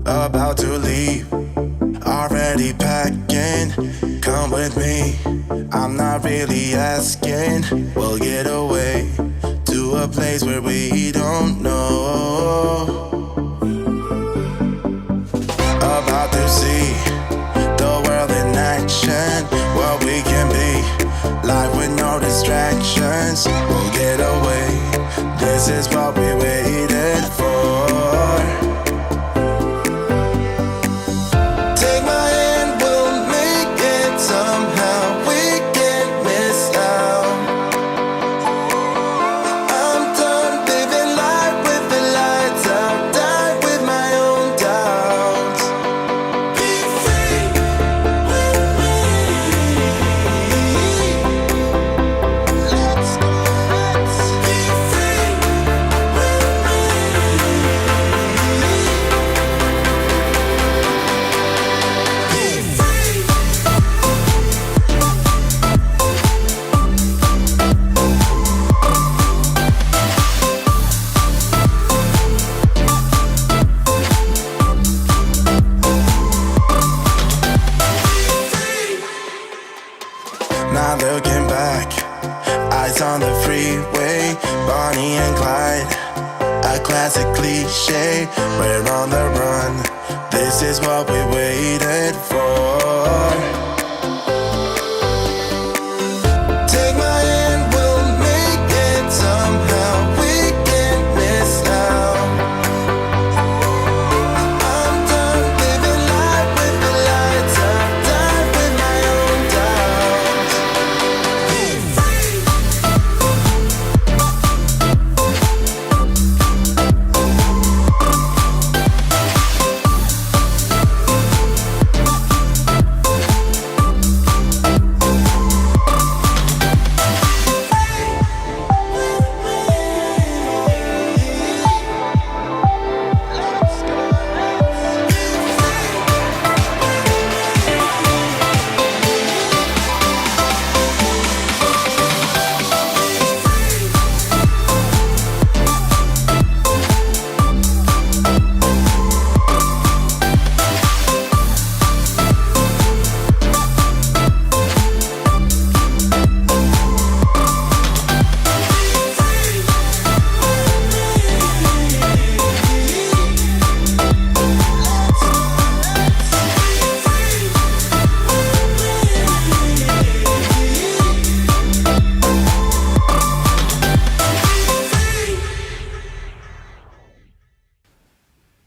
about to leave, already packing. Come with me, I'm not really asking. We'll get away to a place where we don't know. About to see the world in action, what we can be, life with no distractions. We'll get away, this is what we waited for. Take my hand, we'll make it somehow. We can't miss out. I'm done living life with the lights out, die with my own doubts. Be free with me. Let's be free with Not looking back, eyes on the freeway, Bonnie and Clyde, a classic cliche. We're on the run, this is what we waited for. Take my hand, we'll make it somehow. We can't miss out. I'm done living life with the lights out, die with my own doubts. Be free.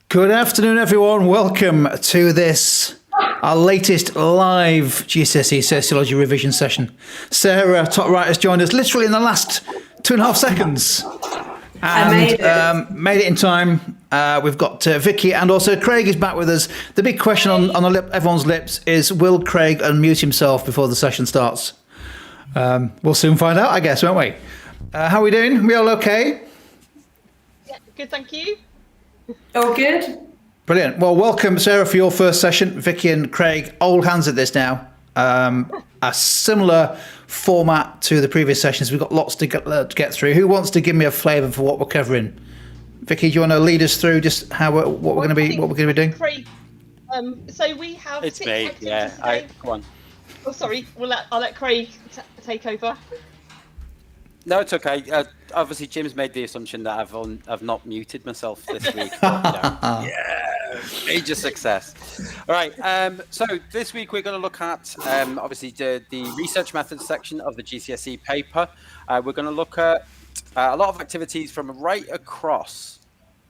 Good afternoon, everyone. Welcome to this, our latest live GCSE Sociology revision session. Sarah, top right, has joined us literally in the last 2.5 seconds. And, I made it. Made it in time. We've got Vicky, and also Craig is back with us. The big question on everyone's lips is, will Craig unmute himself before the session starts? We'll soon find out, I guess, won't we? How are we doing? We all okay? Yeah, good, thank you. All good. Brilliant. Well, welcome, Sarah, for your first session. Vicky and Craig, old hands at this now. A similar format to the previous sessions. We've got lots to get through. Who wants to give me a flavour for what we're covering? Vicky, do you want to lead us through just how what we're going to be doing? Craig, so we have. It's 6 me. activities Yeah. today. Go on. Oh, sorry. I'll let Craig take over. No, it's okay. Obviously, Jim's made the assumption that I've not muted myself this week. But, yeah, major success. All right. So this week we're going to look at obviously the research methods section of the GCSE paper. We're going to look at a lot of activities from right across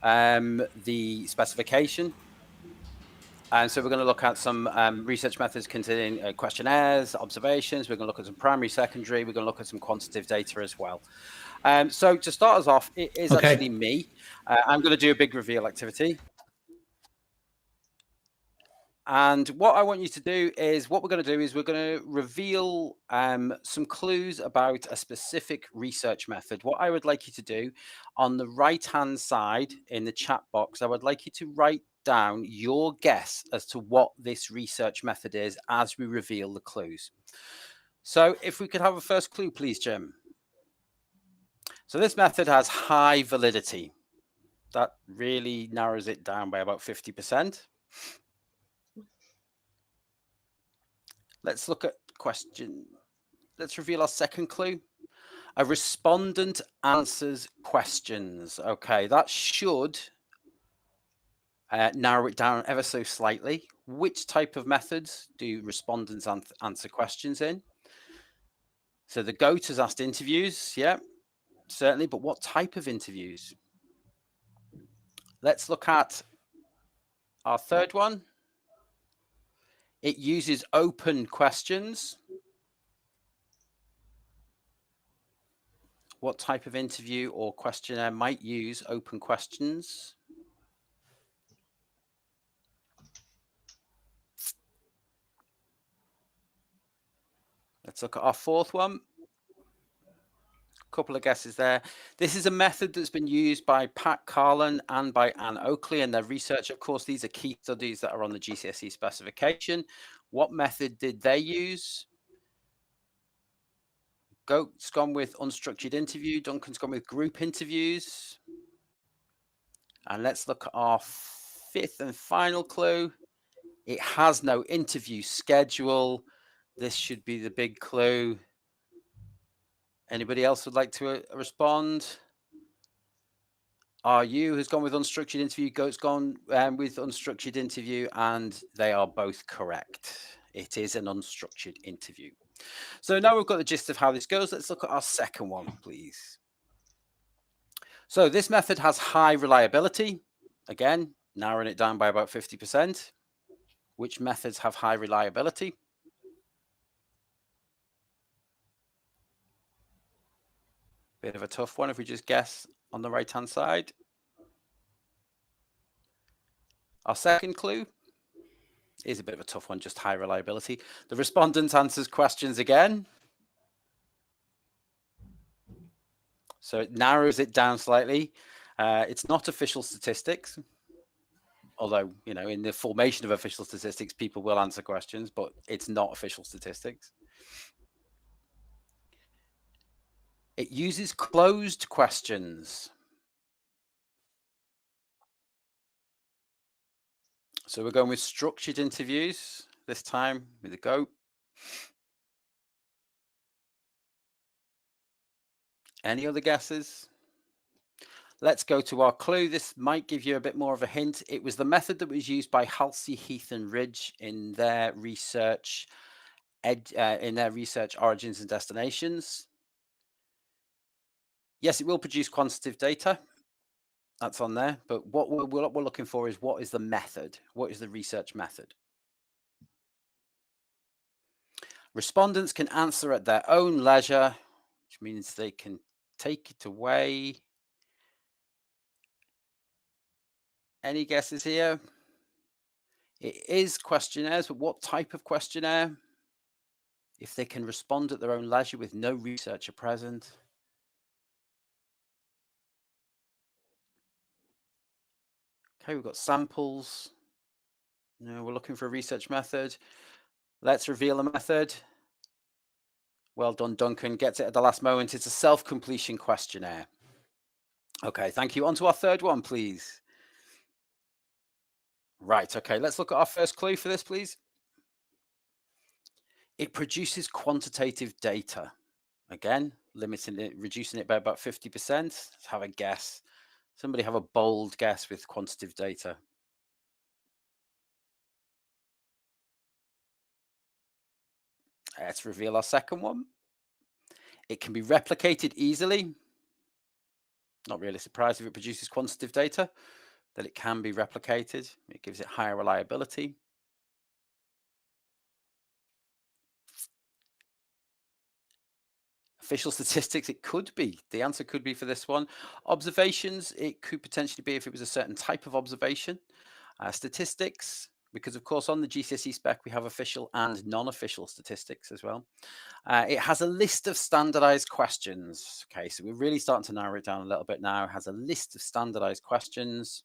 the specification. And so we're going to look at some research methods containing questionnaires, observations. We're going to look at some primary, secondary. We're going to look at some quantitative data as well. So to start us off, it is actually me. I'm going to do a big reveal activity. And what I want you to do is, what we're going to do is we're going to reveal some clues about a specific research method. What I would like you to do on the right-hand side in the chat box, I would like you to write down your guess as to what this research method is as we reveal the clues. So if we could have a first clue, please, Jim. So this method has high validity. That really narrows it down by about 50%. Let's look at question. Let's reveal our second clue. A respondent answers questions. Okay, that should narrow it down ever so slightly. Which type of methods do respondents answer questions in? So the GOAT has asked interviews, yeah, certainly, but what type of interviews? Let's look at our third one. It uses open questions. What type of interview or questionnaire might use open questions? Let's look at our fourth one. A couple of guesses there. This is a method that's been used by Pat Carlin and by Anne Oakley in their research. Of course, these are key studies that are on the GCSE specification. What method did they use? Goat's gone with unstructured interview. Duncan's gone with group interviews. And let's look at our fifth and final clue. It has no interview schedule. This should be the big clue. Anybody else would like to respond? RU has gone with unstructured interview. Goat's gone with unstructured interview, and they are both correct. It is an unstructured interview. So now we've got the gist of how this goes. Let's look at our second one, please. So this method has high reliability. Again, narrowing it down by about 50%. Which methods have high reliability? Bit of a tough one if we just guess on the right-hand side. Our second clue is a bit of a tough one, just high reliability. The respondent answers questions again. So it narrows it down slightly. It's not official statistics, although, you know, in the formation of official statistics, people will answer questions, but it's not official statistics. It uses closed questions. So we're going with structured interviews this time with a GOAT. Any other guesses? Let's go to our clue. This might give you a bit more of a hint. It was the method that was used by Halsey, Heath, and Ridge in their research, origins and destinations. Yes, it will produce quantitative data. That's on there. But what we're looking for is, what is the method? What is the research method? Respondents can answer at their own leisure, which means they can take it away. Any guesses here? It is questionnaires, but what type of questionnaire? If they can respond at their own leisure with no researcher present. Okay, we've got samples. No, we're looking for a research method. Let's reveal a method. Well done, Duncan. Gets it at the last moment. It's a self-completion questionnaire. Okay, thank you. On to our third one, please. Right, okay, let's look at our first clue for this, please. It produces quantitative data. Again, limiting it, reducing it by about 50%. Let's have a guess. Somebody have a bold guess with quantitative data. Let's reveal our second one. It can be replicated easily. Not really surprised if it produces quantitative data, that it can be replicated. It gives it higher reliability. Official statistics, it could be. The answer could be for this one. Observations, it could potentially be if it was a certain type of observation. Statistics, because of course on the GCSE spec we have official and non-official statistics as well. It has a list of standardized questions. Okay, so we're really starting to narrow it down a little bit now. It has a list of standardized questions.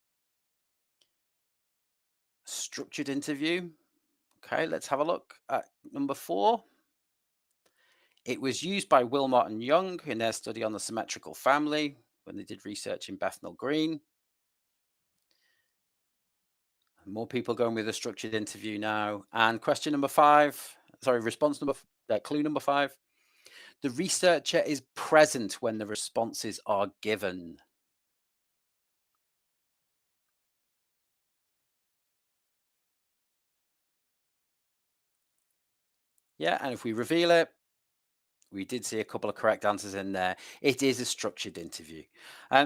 Structured interview. Okay, let's have a look at number 4. It was used by Wilmot and Young in their study on the symmetrical family when they did research in Bethnal Green. More people going with a structured interview now. And clue number 5. The researcher is present when the responses are given. Yeah, and if we reveal it, we did see a couple of correct answers in there. It is a structured interview.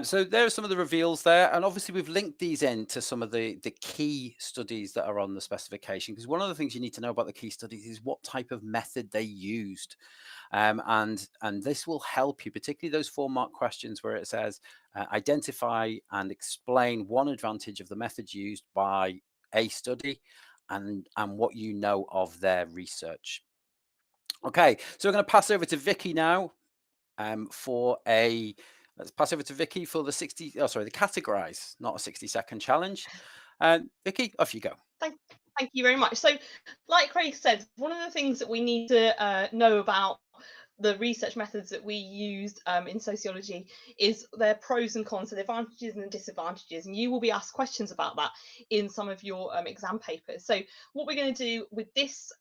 So there are some of the reveals there. And obviously, we've linked these in to some of the key studies that are on the specification. Because one of the things you need to know about the key studies is what type of method they used. And this will help you, particularly those 4-mark questions where it says, identify and explain one advantage of the method used by a study and what you know of their research. Okay, so we're going to pass over to Vicky now let's pass over to Vicky for the the categorize, not a 60-second challenge. Vicky, off you go. Thank you very much. So, like Craig said, one of the things that we need to know about the research methods that we used in sociology is their pros and cons, so the advantages and the disadvantages, and you will be asked questions about that in some of your exam papers. So what we're going to do with this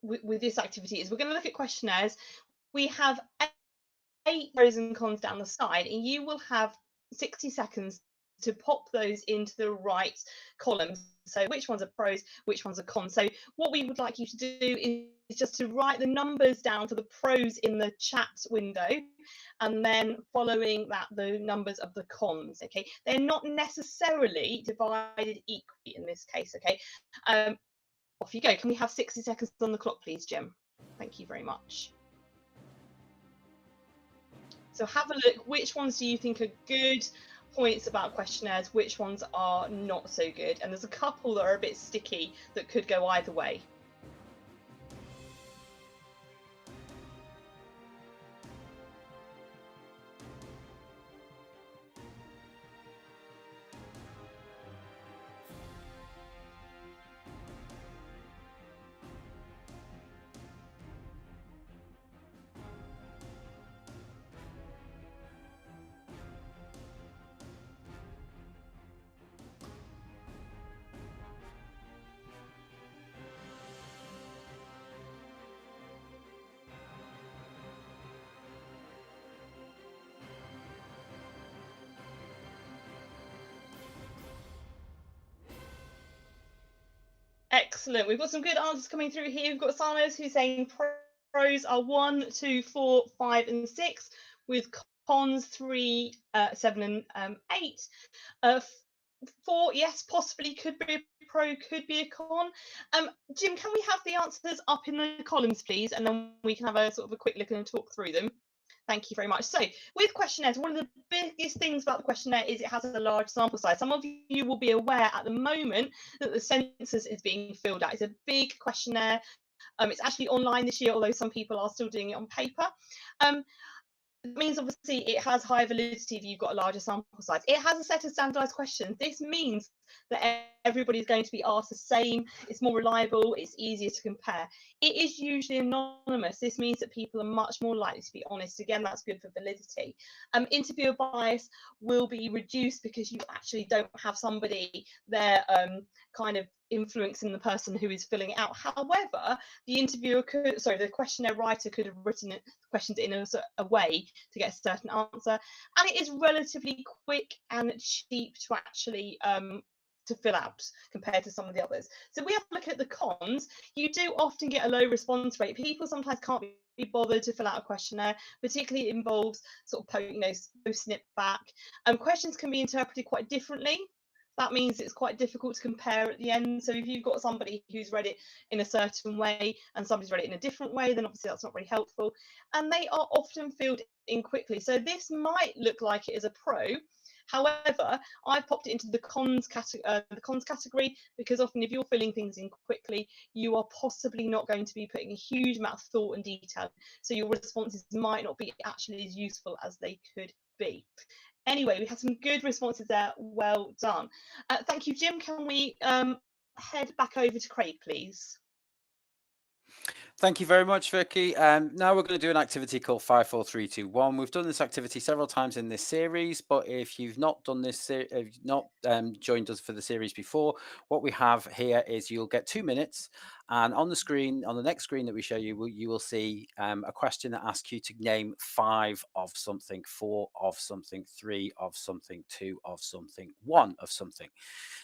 with this activity is we're going to look at questionnaires. We have 8 pros and cons down the side, and you will have 60 seconds to pop those into the right columns. So which ones are pros, which ones are cons. So what we would like you to do is just to write the numbers down for the pros in the chat window, and then following that, the numbers of the cons. Okay, they're not necessarily divided equally in this case. Okay, off you go. Can we have 60 seconds on the clock, please, Jim? Thank you very much. So have a look. Which ones do you think are good points about questionnaires? Which ones are not so good? And there's a couple that are a bit sticky that could go either way. Excellent. We've got some good answers coming through here. We've got Sanos who's saying pros are 1, 2, 4, 5, and 6, with cons 3, 7, and 8. 4, yes, possibly could be a pro, could be a con. Jim, can we have the answers up in the columns, please, and then we can have a sort of a quick look and talk through them. Thank you very much. So with questionnaires, one of the biggest things about the questionnaire is it has a large sample size. Some of you will be aware at the moment that the census is being filled out. It's a big questionnaire. It's actually online this year, although some people are still doing it on paper. It means obviously it has higher validity if you've got a larger sample size. It has a set of standardized questions. This means that everybody's going to be asked the same. It's more reliable. It's easier to compare. It is usually anonymous. This means that people are much more likely to be honest. Again, that's good for validity. Interviewer bias will be reduced because you actually don't have somebody there kind of influencing the person who is filling it out. However, the questionnaire writer could have written questions in a way to get a certain answer, and it is relatively quick and cheap to actually to fill out compared to some of the others. So we have to look at the cons. You do often get a low response rate. People sometimes can't be bothered to fill out a questionnaire, particularly it involves sort of posting it back. Questions can be interpreted quite differently. That means it's quite difficult to compare at the end. So if you've got somebody who's read it in a certain way and somebody's read it in a different way, then obviously that's not very helpful. And they are often filled in quickly. So this might look like it is a pro. However, I've popped it into the cons category because often if you're filling things in quickly, you are possibly not going to be putting a huge amount of thought and detail. So your responses might not be actually as useful as they could be. Anyway, we had some good responses there. Well done. Thank you, Jim. Can we head back over to Craig, please? Thank you very much, Vicky. Now we're going to do an activity called 54321. We've done this activity several times in this series, but if you've not done this, if you've not joined us for the series before, what we have here is you'll get 2 minutes, and on the screen, on the next screen that we show you, you will see a question that asks you to name 5 of something, 4 of something, 3 of something, 2 of something, 1 of something.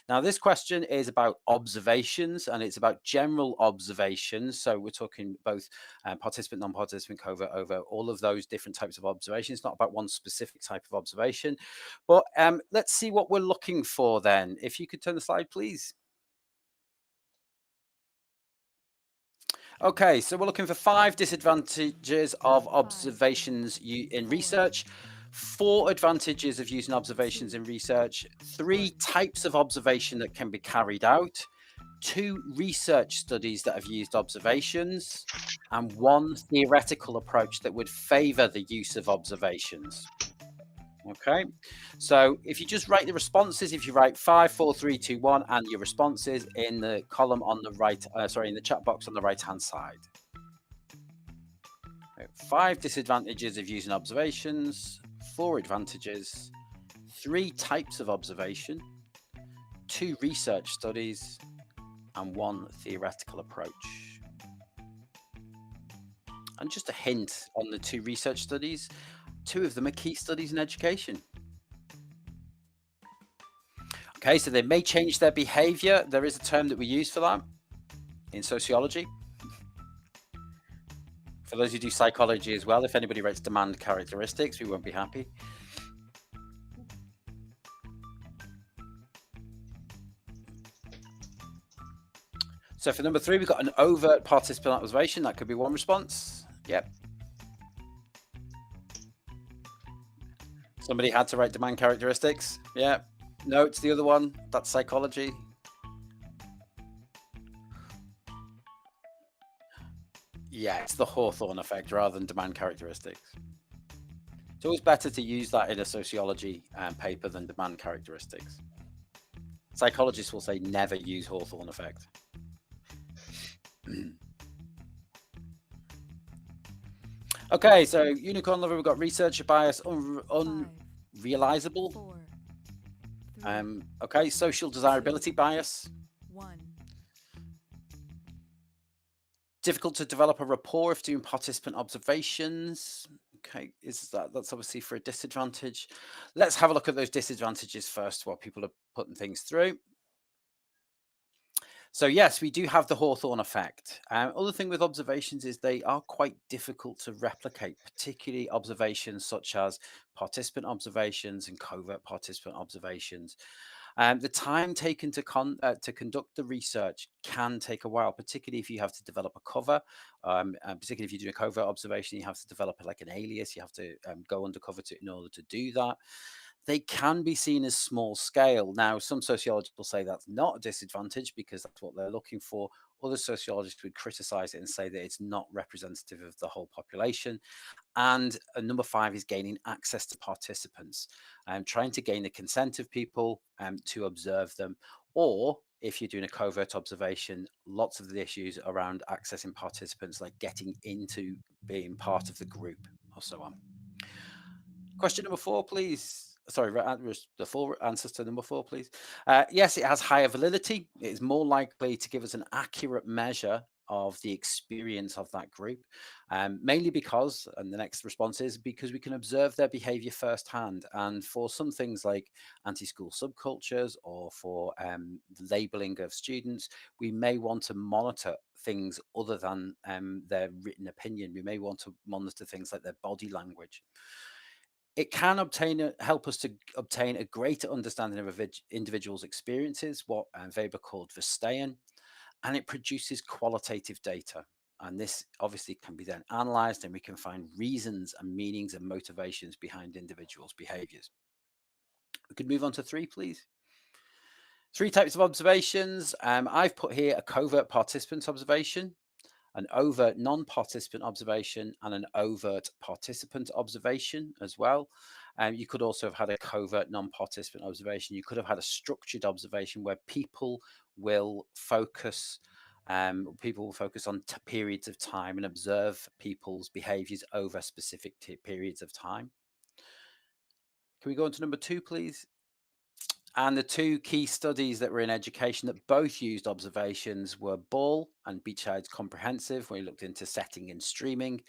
Now, this question is about observations, and it's about general observations. So we're talking both participant, non-participant, covert, overt, all of those different types of observations, not about one specific type of observation. But let's see what we're looking for then. If you could turn the slide, please. Okay, so we're looking for 5 disadvantages of observations in research, 4 advantages of using observations in research, 3 types of observation that can be carried out, 2 research studies that have used observations, and 1 theoretical approach that would favor the use of observations. Okay, so if you just write the responses, if you write 5, 4, 3, 2, 1, and your responses in the column on the right, in the chat box on the right-hand side. 5 disadvantages of using observations, 4 advantages, 3 types of observation, 2 research studies, and 1 theoretical approach. And just a hint on the 2 research studies, 2 of them are key studies in education. Okay, so they may change their behavior. There is a term that we use for that in sociology. For those who do psychology as well, if anybody writes demand characteristics, we won't be happy. So for number 3, we've got an overt participant observation. That could be 1 response. Yep. Somebody had to write demand characteristics. Yeah. No, it's the other one. That's psychology. Yeah, it's the Hawthorne effect rather than demand characteristics. It's always better to use that in a sociology paper than demand characteristics. Psychologists will say never use Hawthorne effect. Okay, so unicorn lover, we've got researcher bias, unrealizable. 4, 3, Okay, social desirability bias. 1. Difficult to develop a rapport if doing participant observations. Okay, that's obviously for a disadvantage. Let's have a look at those disadvantages first while people are putting things through. So yes, we do have the Hawthorne effect. Other thing with observations is they are quite difficult to replicate, particularly observations such as participant observations and covert participant observations. The time taken to conduct the research can take a while, particularly if you have to develop a cover. And particularly if you're doing a covert observation, you have to develop like an alias. You have to go undercover in order to do that. They can be seen as small scale. Now, some sociologists will say that's not a disadvantage because that's what they're looking for. Other sociologists would criticize it and say that it's not representative of the whole population. And number 5 is gaining access to participants, trying to gain the consent of people to observe them. Or if you're doing a covert observation, lots of the issues around accessing participants, like getting into being part of the group or so on. Question number 4, please. Sorry, the 4 answers to number 4, please. Yes, it has higher validity. It is more likely to give us an accurate measure of the experience of that group, mainly because, and the next response is because we can observe their behavior firsthand. And for some things like anti-school subcultures or for the labeling of students, we may want to monitor things other than their written opinion. We may want to monitor things like their body language. It can help us to obtain a greater understanding of individuals' experiences, what Weber called Verstehen, and it produces qualitative data. And this obviously can be then analyzed, and we can find reasons and meanings and motivations behind individuals' behaviors. We could move on to 3, please. 3 types of observations. I've put here a covert participant observation, an overt non-participant observation, and an overt participant observation as well. You could also have had a covert non-participant observation. You could have had a structured observation where people will focus People will focus on periods of time and observe people's behaviors over specific periods of time. Can we go on to number 2, please? And the 2 key studies that were in education that both used observations were Ball and Beachside's Comprehensive, where he looked into setting and streaming,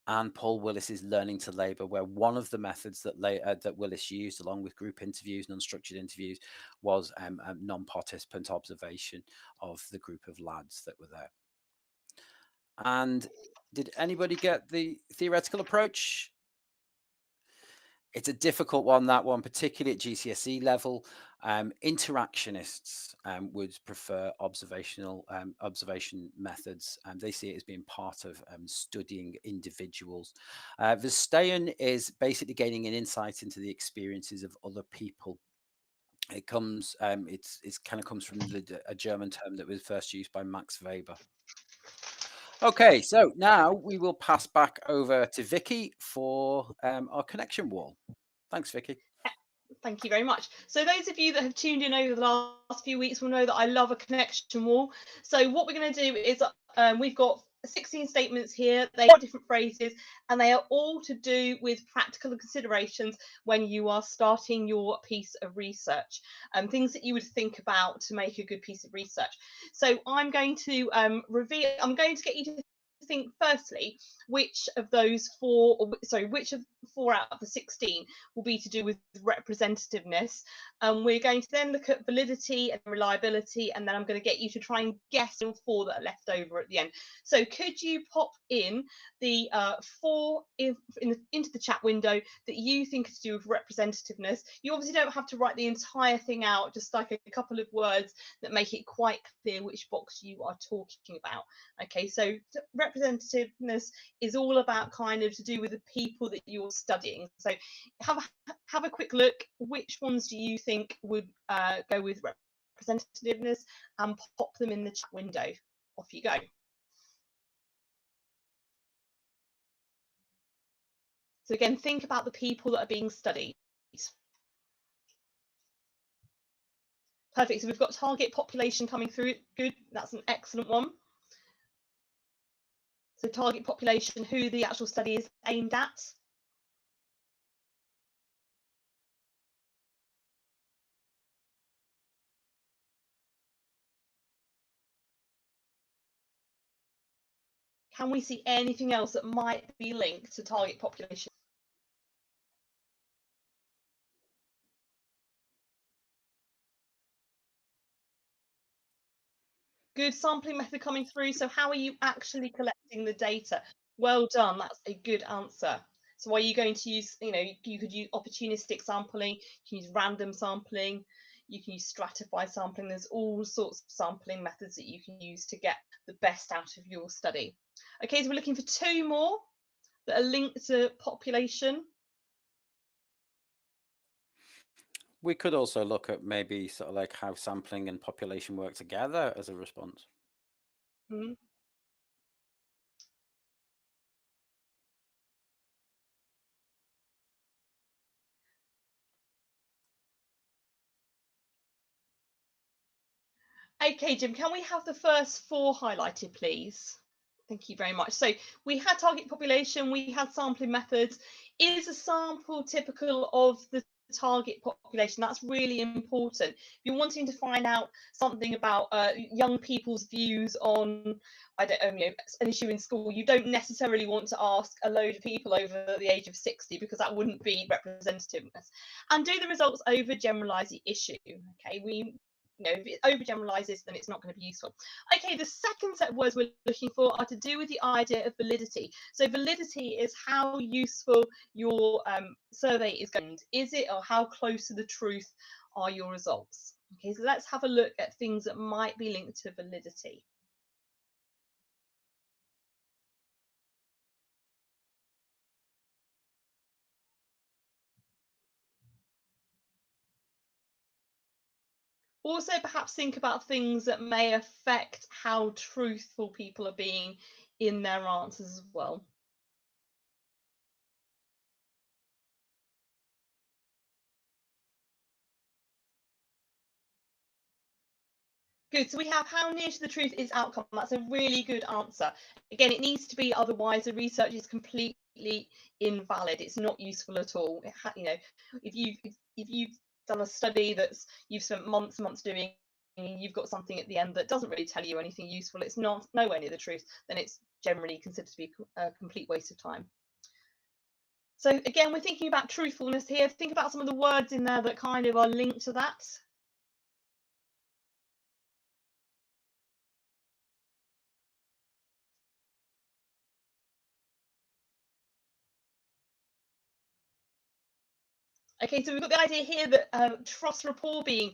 and Paul Willis's Learning to Labour, where one of the methods that that Willis used, along with group interviews and unstructured interviews, was a non-participant observation of the group of lads that were there. And did anybody get the theoretical approach? It's a difficult one, that one, particularly at GCSE level. Interactionists would prefer observation methods, and they see it as being part of studying individuals. Verstehen is basically gaining an insight into the experiences of other people. It comes, it's kind of comes from a German term that was first used by Max Weber. Okay, so now we will pass back over to Vicky for our connection wall. Thanks, Vicky. Thank you very much. So those of you that have tuned in over the last few weeks will know that I love a connection wall. So what we're going to do is we've got 16 statements here. They are different phrases, and they are all to do with practical considerations when you are starting your piece of research, things that you would think about to make a good piece of research. So I'm going to I'm going to get you to think firstly which of those which of 4 out of the 16 will be to do with representativeness. We're going to then look at validity and reliability, and then I'm going to get you to try and guess the 4 that are left over at the end. So could you pop in the 4 into the chat window that you think is to do with representativeness? You obviously don't have to write the entire thing out, just like a couple of words that make it quite clear which box you are talking about. Okay, so representativeness is all about kind of to do with the people that you're studying. So have a quick look. Which ones do you think would go with representativeness, and pop them in the chat window. Off you go. So again, think about the people that are being studied. Perfect. So we've got target population coming through. Good. That's an excellent one. So target population, who the actual study is aimed at. Can we see anything else that might be linked to target population? Good sampling method coming through. So how are you actually collecting the data? Well done. That's a good answer. So are you going to use, you could use opportunistic sampling, you can use random sampling, you can use stratified sampling. There's all sorts of sampling methods that you can use to get the best out of your study. Okay, so we're looking for 2 more that are linked to population. We could also look at maybe sort of like how sampling and population work together as a response. Mm-hmm. Okay, Jim, can we have the first 4 highlighted, please? Thank you very much. So we had target population, we had sampling methods. Is a sample typical of the target population? That's really important. If you're wanting to find out something about young people's views on, I don't know, an issue in school, you don't necessarily want to ask a load of people over the age of 60, because that wouldn't be representativeness. And do the results overgeneralize the issue? Okay, if it overgeneralizes, then it's not going to be useful. Okay, the second set of words we're looking for are to do with the idea of validity. So validity is how useful your survey is going. Is it, or how close to the truth are your results? Okay, so let's have a look at things that might be linked to validity. Also, perhaps think about things that may affect how truthful people are being in their answers as well. Good. So we have how near to the truth is outcome. That's a really good answer. Again, it needs to be, otherwise the research is completely invalid. It's not useful at all. If you've done a study that's you've spent months and months doing, and you've got something at the end that doesn't really tell you anything useful, it's not nowhere near the truth, then it's generally considered to be a complete waste of time. So again, we're thinking about truthfulness here. Think about some of the words in there that kind of are linked to that. Okay, so we've got the idea here that trust rapport being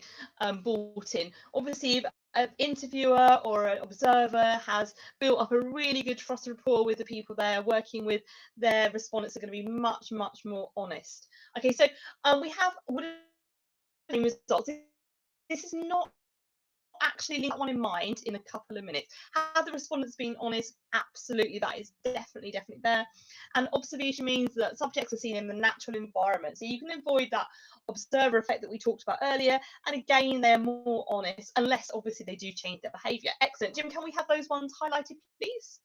brought in. Obviously, if an interviewer or an observer has built up a really good trust rapport with the people they're working with, their respondents are going to be much, much more honest. Okay, so we have results. This is not actually leave that one in mind in a couple of minutes. Have the respondents been honest? Absolutely, that is definitely there. And observation means that subjects are seen in the natural environment, so you can avoid that observer effect that we talked about earlier, and again they're more honest, unless obviously they do change their behaviour. Excellent. Jim, can we have those ones highlighted, please?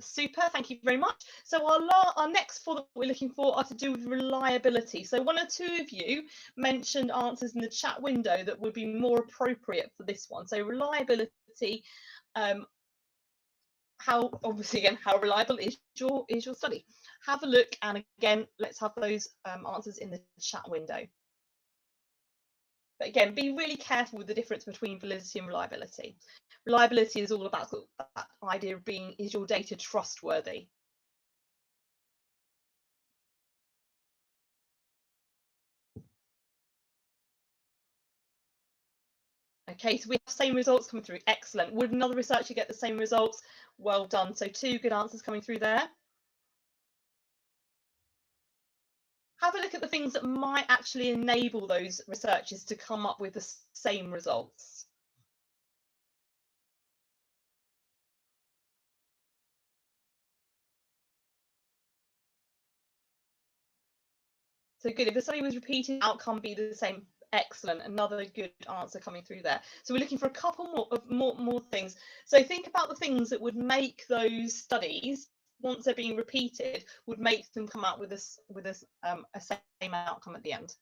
Super, thank you very much. So our next four that we're looking for are to do with reliability. So one or two of you mentioned answers in the chat window that would be more appropriate for this one. So reliability, how reliable is your study? Have a look, and again, let's have those answers in the chat window. But again, be really careful with the difference between validity and reliability. Reliability is all about that idea of being, is your data trustworthy? Okay, so we have the same results coming through. Excellent. Would another researcher get the same results? Well done. So 2 good answers coming through there. Have a look at the things that might actually enable those researchers to come up with the same results. So good. If the study was repeated, outcome be the same. Excellent. Another good answer coming through there. So we're looking for a couple more things. So think about the things that would make those studies, once they're being repeated, would make them come out with a same outcome at the end.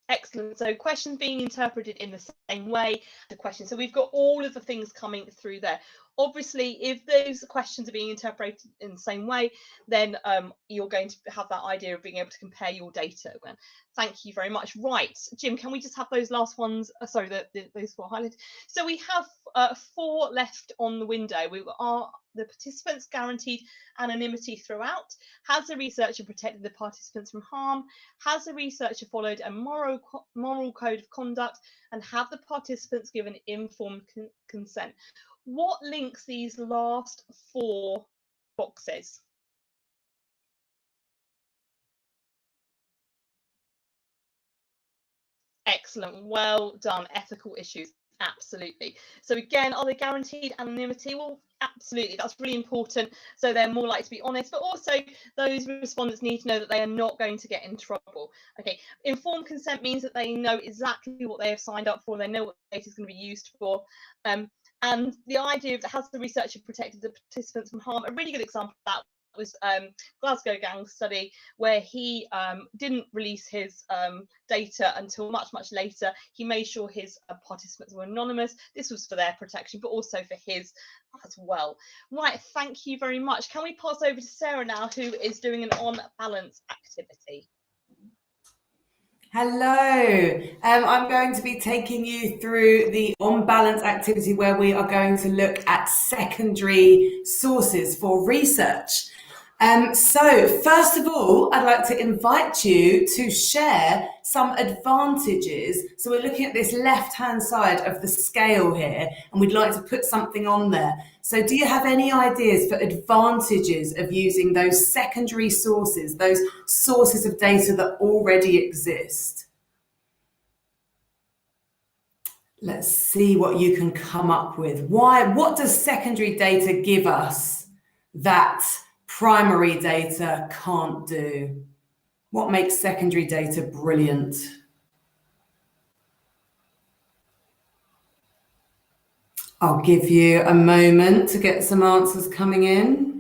Excellent. So questions being interpreted in the same way, the question. So we've got all of the things coming through there. Obviously, if those questions are being interpreted in the same way, then you're going to have that idea of being able to compare your data. Thank you very much. Right, Jim, can we just have those last ones? Sorry, those 4 highlighted. So we have 4 left on the window. We've got the participants guaranteed anonymity throughout. Has the researcher protected the participants from harm? Has the researcher followed a moral code of conduct? And have the participants given informed consent? What links these last 4 boxes? Excellent, well done. Ethical issues, absolutely. So again, are they guaranteed anonymity? Well, absolutely, that's really important. So they're more likely to be honest, but also those respondents need to know that they are not going to get in trouble. Okay, informed consent means that they know exactly what they have signed up for, they know what data is going to be used for. And the idea of has the researcher protected the participants from harm? A really good example of that was Glasgow Gang study, where he didn't release his data until much later. He made sure his participants were anonymous. This was for their protection, but also for his as well. Right, thank you very much. Can we pass over to Sarah now, who is doing an on balance activity? Hello, I'm going to be taking you through the on balance activity where we are going to look at secondary sources for research. So first of all, I'd like to invite you to share some advantages. So we're looking at this left-hand side of the scale here, and we'd like to put something on there. So do you have any ideas for advantages of using those secondary sources, those sources of data that already exist? Let's see what you can come up with. What does secondary data give us that primary data can't do? What makes secondary data brilliant? I'll give you a moment to get some answers coming in.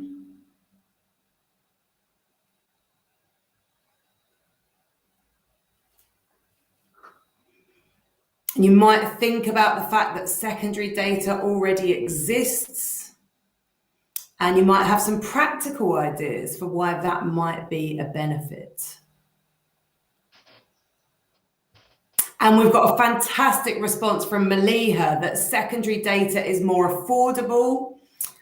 You might think about the fact that secondary data already exists, and you might have some practical ideas for why that might be a benefit. And we've got a fantastic response from Maliha that secondary data is more affordable,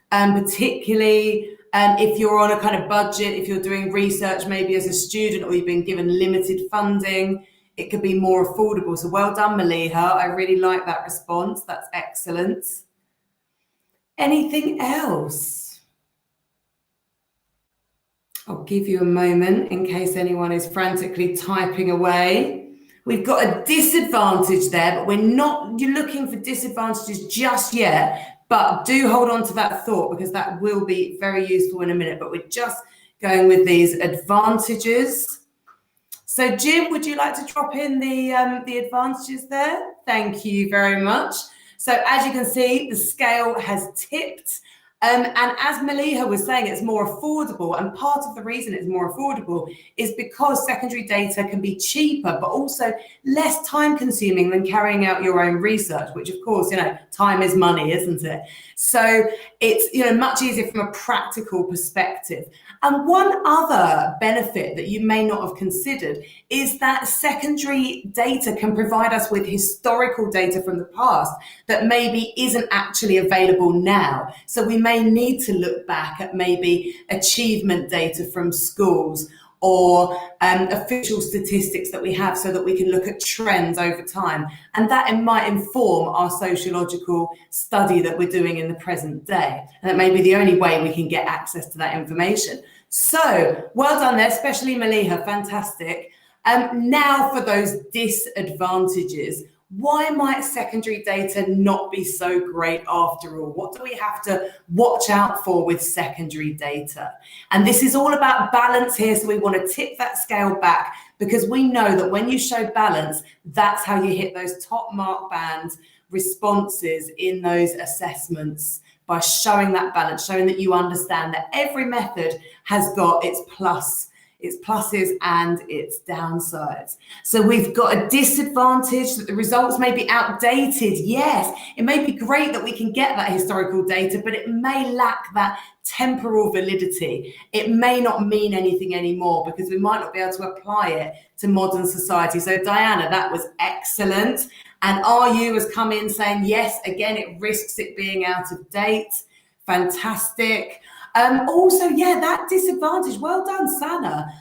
particularly if you're on a kind of budget, if you're doing research maybe as a student or you've been given limited funding, it could be more affordable. So well done, Maliha. I really like that response. That's excellent. Anything else? I'll give you a moment in case anyone is frantically typing away. We've got a disadvantage there, but we're not looking for disadvantages just yet, but do hold on to that thought because that will be very useful in a minute, but we're just going with these advantages. So Jim, would you like to drop in the advantages there? Thank you very much. So as you can see, the scale has tipped. And as Maliha was saying, it's more affordable. And part of the reason it's more affordable is because secondary data can be cheaper, but also less time consuming than carrying out your own research, which of course, time is money, isn't it? So it's, much easier from a practical perspective. And one other benefit that you may not have considered is that secondary data can provide us with historical data from the past that maybe isn't actually available now. So we may need to look back at maybe achievement data from schools or official statistics that we have so that we can look at trends over time. And that might inform our sociological study that we're doing in the present day. And that may be the only way we can get access to that information. So well done there, especially Maliha, fantastic. Now for those disadvantages. Why might secondary data not be so great after all? What do we have to watch out for with secondary data? And this is all about balance here, so we want to tip that scale back because we know that when you show balance, that's how you hit those top mark band responses in those assessments, by showing that balance, showing that you understand that every method has got its pluses and its downsides. So we've got a disadvantage that the results may be outdated. Yes, it may be great that we can get that historical data, but it may lack that temporal validity. It may not mean anything anymore because we might not be able to apply it to modern society. So Diana, that was excellent. And RU has come in saying, yes, again, it risks it being out of date. Fantastic. Also, that disadvantage, well done, Sana.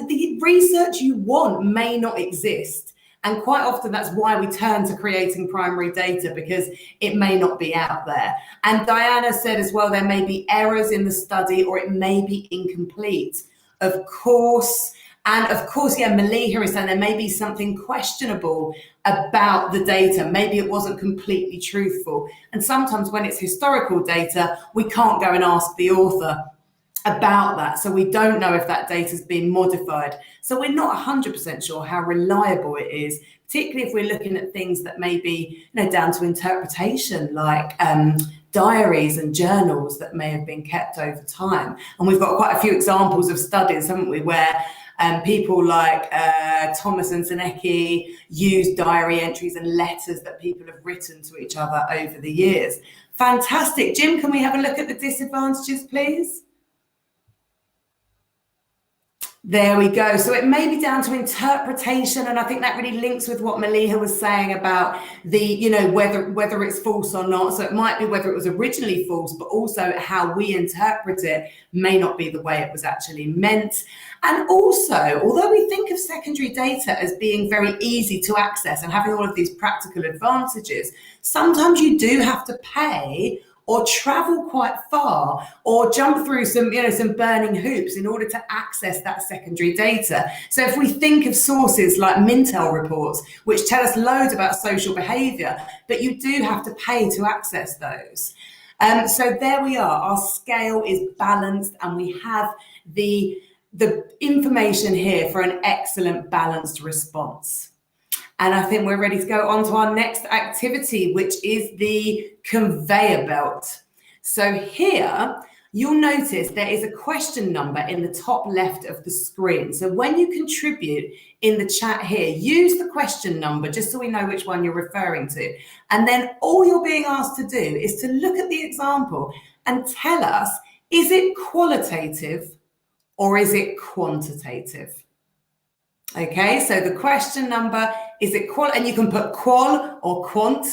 The research you want may not exist. And quite often that's why we turn to creating primary data, because it may not be out there. And Diana said as well, there may be errors in the study or it may be incomplete. Of course. And of course, Maliha is saying there may be something questionable about the data. Maybe it wasn't completely truthful. And sometimes when it's historical data, we can't go and ask the author about that. So we don't know if that data's been modified. So we're not 100% sure how reliable it is, particularly if we're looking at things that may be down to interpretation, like diaries and journals that may have been kept over time. And we've got quite a few examples of studies, haven't we, where people like Thomas and Zanecki use diary entries and letters that people have written to each other over the years. Fantastic. Jim, can we have a look at the disadvantages, please? There we go. So it may be down to interpretation, and I think that really links with what Maliha was saying about the, whether it's false or not. So it might be whether it was originally false, but also how we interpret it may not be the way it was actually meant. And also, although we think of secondary data as being very easy to access and having all of these practical advantages, sometimes you do have to pay or travel quite far, or jump through some burning hoops in order to access that secondary data. So if we think of sources like Mintel reports, which tell us loads about social behaviour, but you do have to pay to access those. So there we are. Our scale is balanced, and we have the information here for an excellent balanced response. And I think we're ready to go on to our next activity, which is the conveyor belt. So here, you'll notice there is a question number in the top left of the screen. So when you contribute in the chat here, use the question number just so we know which one you're referring to. And then all you're being asked to do is to look at the example and tell us, is it qualitative or is it quantitative? Okay, so the question number, is it qual, and you can put qual or quant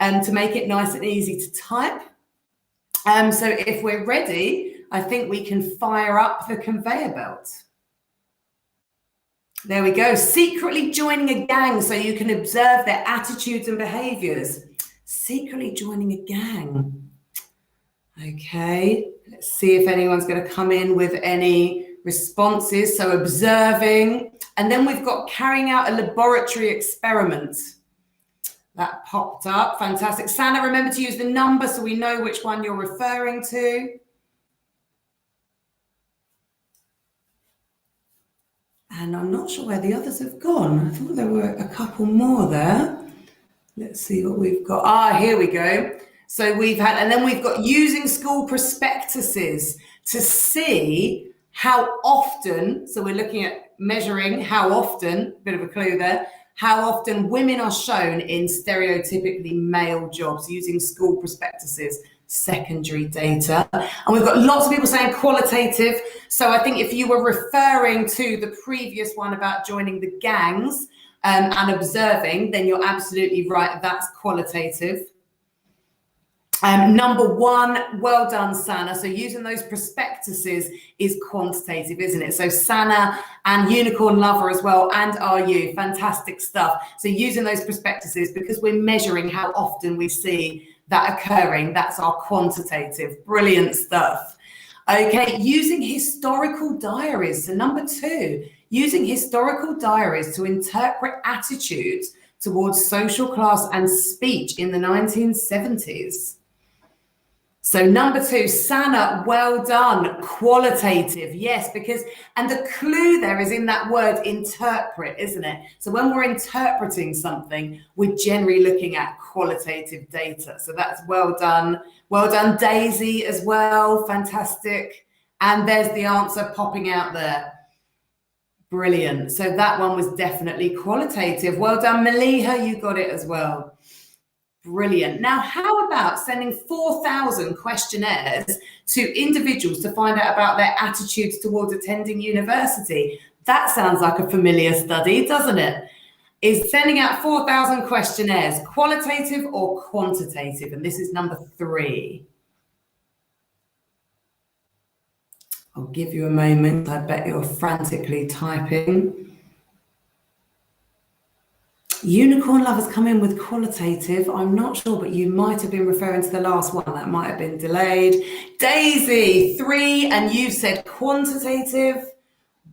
to make it nice and easy to type. So if we're ready, I think we can fire up the conveyor belt. There we go, secretly joining a gang so you can observe their attitudes and behaviors. Secretly joining a gang. Okay, let's see if anyone's going to come in with any responses. So observing, and then we've got carrying out a laboratory experiment. That popped up, fantastic. Sana, remember to use the number so we know which one you're referring to. And I'm not sure where the others have gone. I thought there were a couple more there. Let's see what we've got. Ah, here we go. So we've had, and then we've got using school prospectuses to see how often, so we're looking at measuring how often, bit of a clue there, how often women are shown in stereotypically male jobs using school prospectuses, secondary data. And we've got lots of people saying qualitative. So I think if you were referring to the previous one about joining the gangs and observing, then you're absolutely right, that's qualitative. Number one, well done, Sana. So using those prospectuses is quantitative, isn't it? So Sana and Unicorn Lover as well, and Are You, fantastic stuff. So using those prospectuses, because we're measuring how often we see that occurring, that's our quantitative. Brilliant stuff. Okay, using historical diaries. So number two, using historical diaries to interpret attitudes towards social class and speech in the 1970s. So number two, Sana, well done, qualitative, yes, because, and the clue there is in that word interpret, isn't it? So when we're interpreting something, we're generally looking at qualitative data. So that's well done Daisy as well, fantastic. And there's the answer popping out there. Brilliant, so that one was definitely qualitative. Well done Maliha, you got it as well. Brilliant. Now, how about sending 4,000 questionnaires to individuals to find out about their attitudes towards attending university? That sounds like a familiar study, doesn't it? Is sending out 4,000 questionnaires qualitative or quantitative? And this is number 3. I'll give you a moment. I bet you're frantically typing. Unicorn Lovers come in with qualitative. I'm not sure, but you might have been referring to the last one. That might have been delayed. Daisy, 3, and you said quantitative.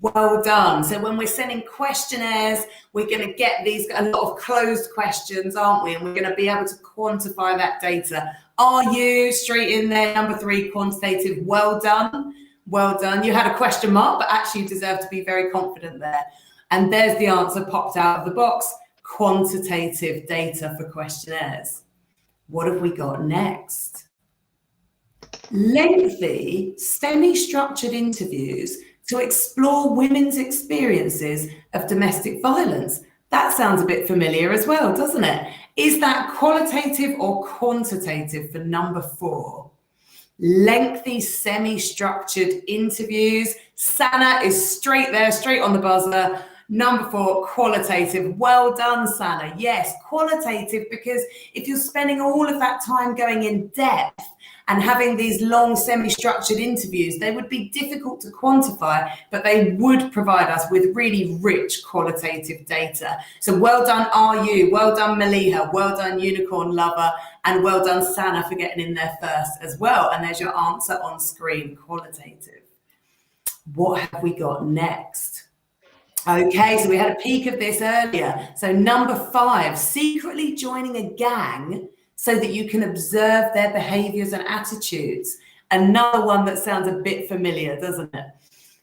Well done. So when we're sending questionnaires, we're going to get these, a lot of closed questions, aren't we? And we're going to be able to quantify that data. Are you straight in there? Number 3, quantitative. Well done. Well done. You had a question mark, but actually you deserve to be very confident there. And there's the answer popped out of the box. Quantitative data for questionnaires. What have we got next? Lengthy, semi-structured interviews to explore women's experiences of domestic violence. That sounds a bit familiar as well, doesn't it? Is that qualitative or quantitative for number 4? Lengthy, semi-structured interviews. Sana is straight there, straight on the buzzer. Number 4, qualitative. Well done, Sana. Yes, qualitative, because if you're spending all of that time going in depth and having these long semi-structured interviews, they would be difficult to quantify, but they would provide us with really rich qualitative data. So well done, Are You? Well done, Maliha. Well done, Unicorn Lover. And well done, Sana, for getting in there first as well. And there's your answer on screen, qualitative. What have we got next? Okay, so we had a peek of this earlier. So number 5, secretly joining a gang so that you can observe their behaviors and attitudes. Another one that sounds a bit familiar, doesn't it?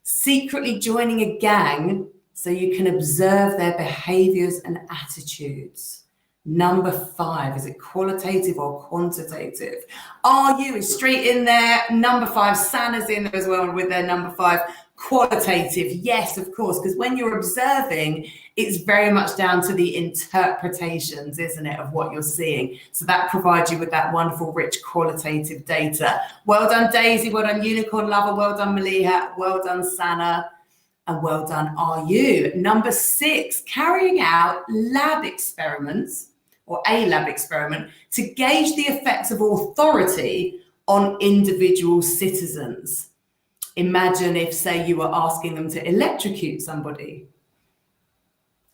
Secretly joining a gang so you can observe their behaviors and attitudes. Number 5, is it qualitative or quantitative? Are you is straight in there. Number 5, Santa's in there as well with their number 5. Qualitative, yes, of course, because when you're observing, it's very much down to the interpretations, isn't it, of what you're seeing. So that provides you with that wonderful, rich qualitative data. Well done, Daisy. Well done, Unicorn Lover. Well done, Maliha. Well done, Sana. And well done, are you. Number 6, carrying out lab experiments or a lab experiment to gauge the effects of authority on individual citizens. Imagine if, say, you were asking them to electrocute somebody.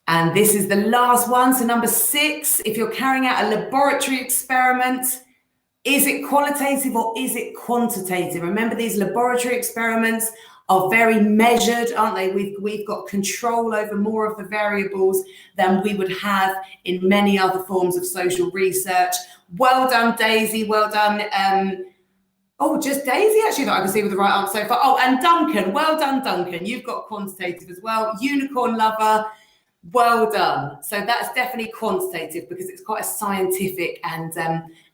And this is the last one. So number 6, if you're carrying out a laboratory experiment, is it qualitative or is it quantitative? Remember, these laboratory experiments are very measured, aren't they? We've got control over more of the variables than we would have in many other forms of social research. Well done, Daisy. Well done. Oh, just Daisy, actually, that I can see with the right answer so far. Oh, and Duncan. Well done, Duncan. You've got quantitative as well. Unicorn Lover. Well done. So that's definitely quantitative because it's quite a scientific and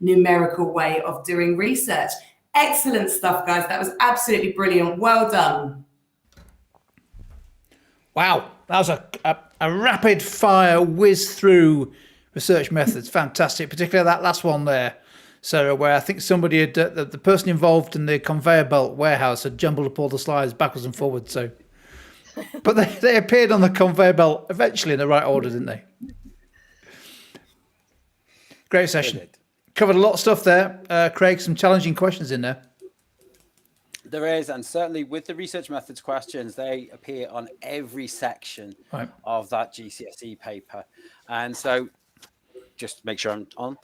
numerical way of doing research. Excellent stuff, guys. That was absolutely brilliant. Well done. Wow, that was a rapid fire whiz through research methods. Fantastic, particularly that last one there, Sarah, where I think somebody had, the person involved in the conveyor belt warehouse had jumbled up all the slides backwards and forwards. So, but they appeared on the conveyor belt eventually in the right order, didn't they? Great session. Covered a lot of stuff there, Craig. Some challenging questions in there. There is, and certainly with the research methods questions, they appear on every section of that GCSE paper. And so, just to make sure I'm on,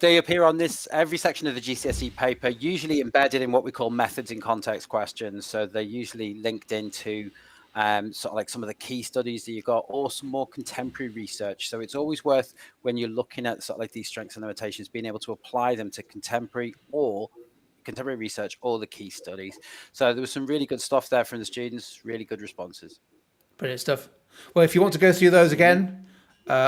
they appear on every section of the GCSE paper, usually embedded in what we call methods in context questions. So they're usually linked into sort of like some of the key studies that you've got, or some more contemporary research. So it's always worth, when you're looking at sort of like these strengths and limitations, being able to apply them to contemporary research or the key studies. So there was some really good stuff there from the students, really good responses. Brilliant stuff. Well, if you want to go through those again,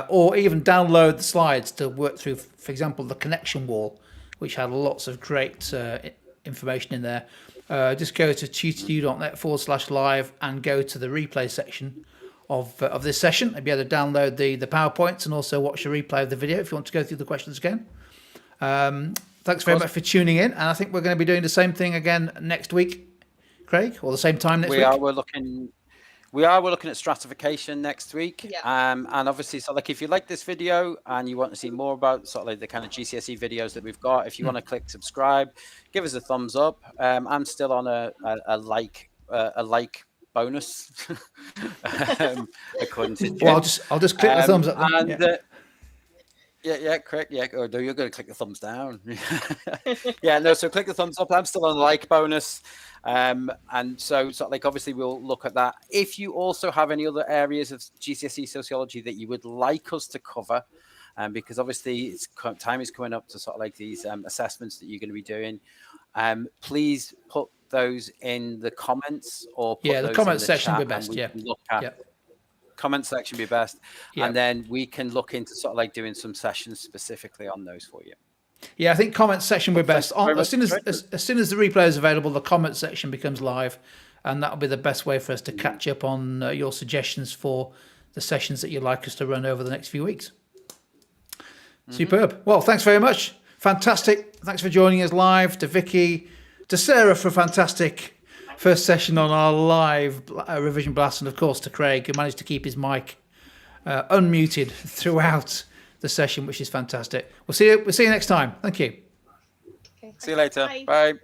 or even download the slides to work through, for example, the connection wall, which had lots of great information in there, just go to tutoru.net/live and go to the replay section of this session. You'll be able to download the PowerPoints and also watch the replay of the video if you want to go through the questions again. Thanks very much for tuning in, and I think we're going to be doing the same thing again next week, Craig, or the same time next week. We're looking at stratification next week. Yeah. And obviously, so like if you like this video and you want to see more about sort of like the kind of GCSE videos that we've got, if you want to click subscribe, give us a thumbs up. I'm still on a like bonus, according to Jim. Well, I'll just click the thumbs up then. And, yeah, correct. Yeah, or no, you're going to click the thumbs down. Yeah, no, so click the thumbs up. I'm still on the like bonus. And so like obviously we'll look at that. If you also have any other areas of GCSE sociology that you would like us to cover, because obviously time is coming up to sort of like these assessments that you're going to be doing, please put those in the comments or put the comments section would be best. Look at comment section be best, and then we can look into sort of like doing some sessions specifically on those for you. Yeah, I think comment section would be best. As soon as the replay is available, the comment section becomes live, and that'll be the best way for us to catch up on your suggestions for the sessions that you'd like us to run over the next few weeks. Superb. Well, thanks very much. Fantastic. Thanks for joining us live. To Vicky, to Sarah for a fantastic first session on our live revision blast, and of course to Craig, who managed to keep his mic unmuted throughout the session, which is fantastic. We'll see you next time. Thank you. Okay, see you later. Bye. Bye.